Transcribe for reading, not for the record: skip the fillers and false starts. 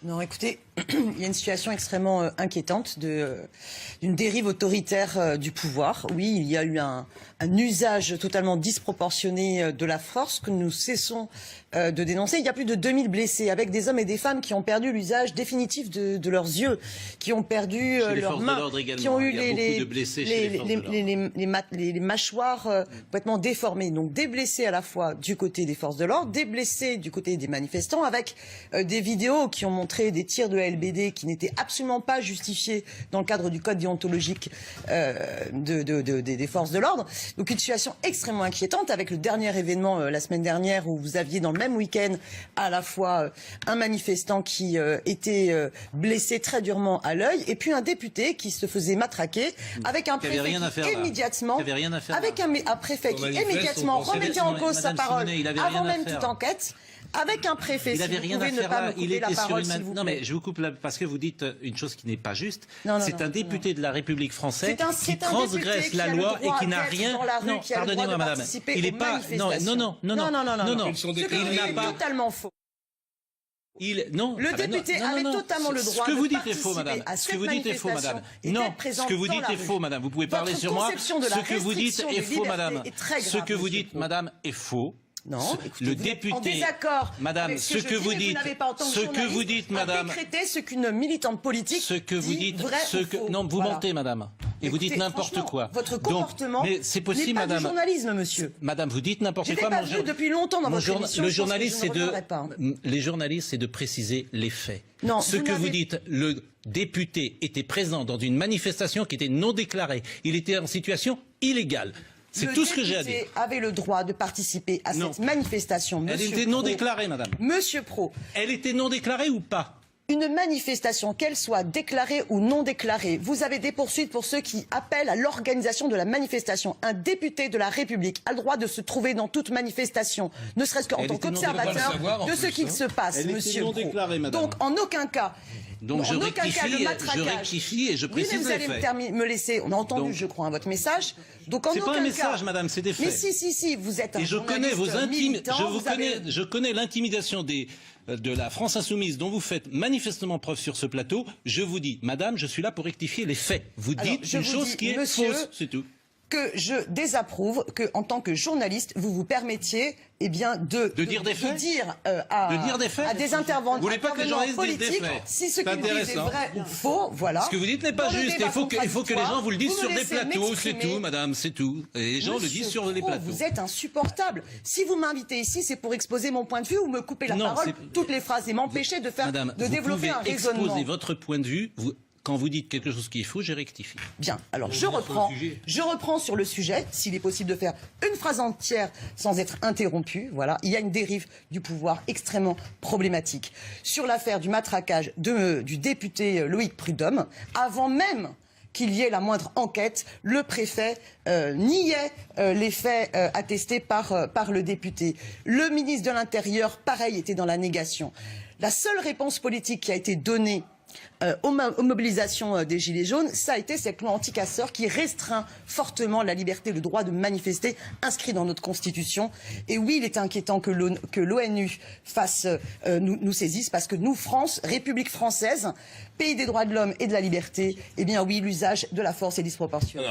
Non, écoutez, il y a une situation extrêmement inquiétante d'une dérive autoritaire du pouvoir. Oui, il y a eu un usage totalement disproportionné de la force que nous cessons de dénoncer. Il y a plus de 2000 blessés, avec des hommes et des femmes qui ont perdu l'usage définitif de leurs yeux, qui ont perdu leurs mains, qui ont eu les mâchoires complètement déformées. Donc des blessés à la fois du côté des forces de l'ordre, des blessés du côté des manifestants, avec des vidéos qui ont montré des tirs de LBD qui n'étaient absolument pas justifiés dans le cadre du code déontologique des forces de l'ordre. Donc une situation extrêmement inquiétante, avec le dernier événement la semaine dernière où vous aviez dans le même week-end à la fois un manifestant qui était blessé très durement à l'œil et puis un député qui se faisait matraquer avec un préfet qui immédiatement remettait en cause sa parole avant même toute enquête. Avec un préfet, il n'avait rien à faire là. Il était sur une manif. Non, mais je vous coupe là parce que vous dites une chose qui n'est pas juste. C'est un député de la République française qui transgresse la loi et qui n'a rien. Non, pardonnez-moi, madame. Il n'est pas. Non. Il n'a pas. Totalement faux. Le député avait totalement le droit de participer. Ce que vous dites est faux, madame. Ce que vous dites est faux, madame. Non, ce que vous dites est faux, madame. Vous pouvez parler sur moi. Ce que vous dites est faux, madame. Ce que vous dites, madame, est faux. Non, le député, madame, ce que vous dites, madame, décréter ce qu'une militante politique dit vrai ou faux. Non, vous mentez, madame, et vous dites n'importe quoi. Votre comportement mais c'est possible, n'est pas madame. Du journalisme, monsieur. Madame, vous dites n'importe quoi. Je l'ai pas vu depuis longtemps dans votre émission. Le journaliste, les journalistes, c'est de préciser les faits. Non, ce que vous dites, le député était présent dans une manifestation qui était non déclarée. Il était en situation illégale. C'est tout ce que j'ai à dire. Le député avait le droit de participer à cette manifestation. Monsieur Elle était non déclarée, madame. Monsieur Pro. Elle était non déclarée ou pas? Une manifestation, qu'elle soit déclarée ou non déclarée, vous avez des poursuites pour ceux qui appellent à l'organisation de la manifestation. Un député de la République a le droit de se trouver dans toute manifestation, ne serait-ce qu'en tant qu'observateur de ce qu'il se passe, monsieur Pro. Donc, en aucun cas... Donc je rectifie et je précise les faits. Oui, mais vous allez me laisser, on a entendu, je crois, votre message. Donc en aucun cas... C'est pas un message, madame, c'est des faits. Mais si, vous êtes un journaliste militant. Je connais l'intimidation de la France Insoumise dont vous faites manifestement preuve sur ce plateau. Je vous dis, madame, je suis là pour rectifier les faits. Vous dites une chose qui est fausse, c'est tout. Que je désapprouve que, en tant que journaliste, vous vous permettiez, de dire des faits, de dire à des intervenants politiques si ce qu'ils disent est vrai ou faux. Voilà. Ce que vous dites n'est pas juste. Il faut que les gens vous le disent sur des plateaux, c'est tout, madame, c'est tout. Et les gens le disent sur les plateaux. Vous êtes insupportable. Si vous m'invitez ici, c'est pour exposer mon point de vue ou me couper la parole toutes les phrases et m'empêcher de développer un raisonnement. Vous pouvez exposer votre point de vue. Quand vous dites quelque chose qui est faux, j'ai rectifié. Bien, alors je reprends sur le sujet, s'il est possible de faire une phrase entière sans être interrompu. Voilà, il y a une dérive du pouvoir extrêmement problématique. Sur l'affaire du matraquage du député Loïc Prud'homme, avant même qu'il y ait la moindre enquête, le préfet niait les faits attestés par le député. Le ministre de l'Intérieur, pareil, était dans la négation. La seule réponse politique qui a été donnée aux mobilisations des Gilets jaunes, ça a été cette loi anti-casseurs qui restreint fortement la liberté, le droit de manifester, inscrit dans notre Constitution. Et oui, il est inquiétant que l'ONU nous saisisse, parce que nous, France, République française, pays des droits de l'homme et de la liberté, eh bien oui, l'usage de la force est disproportionné.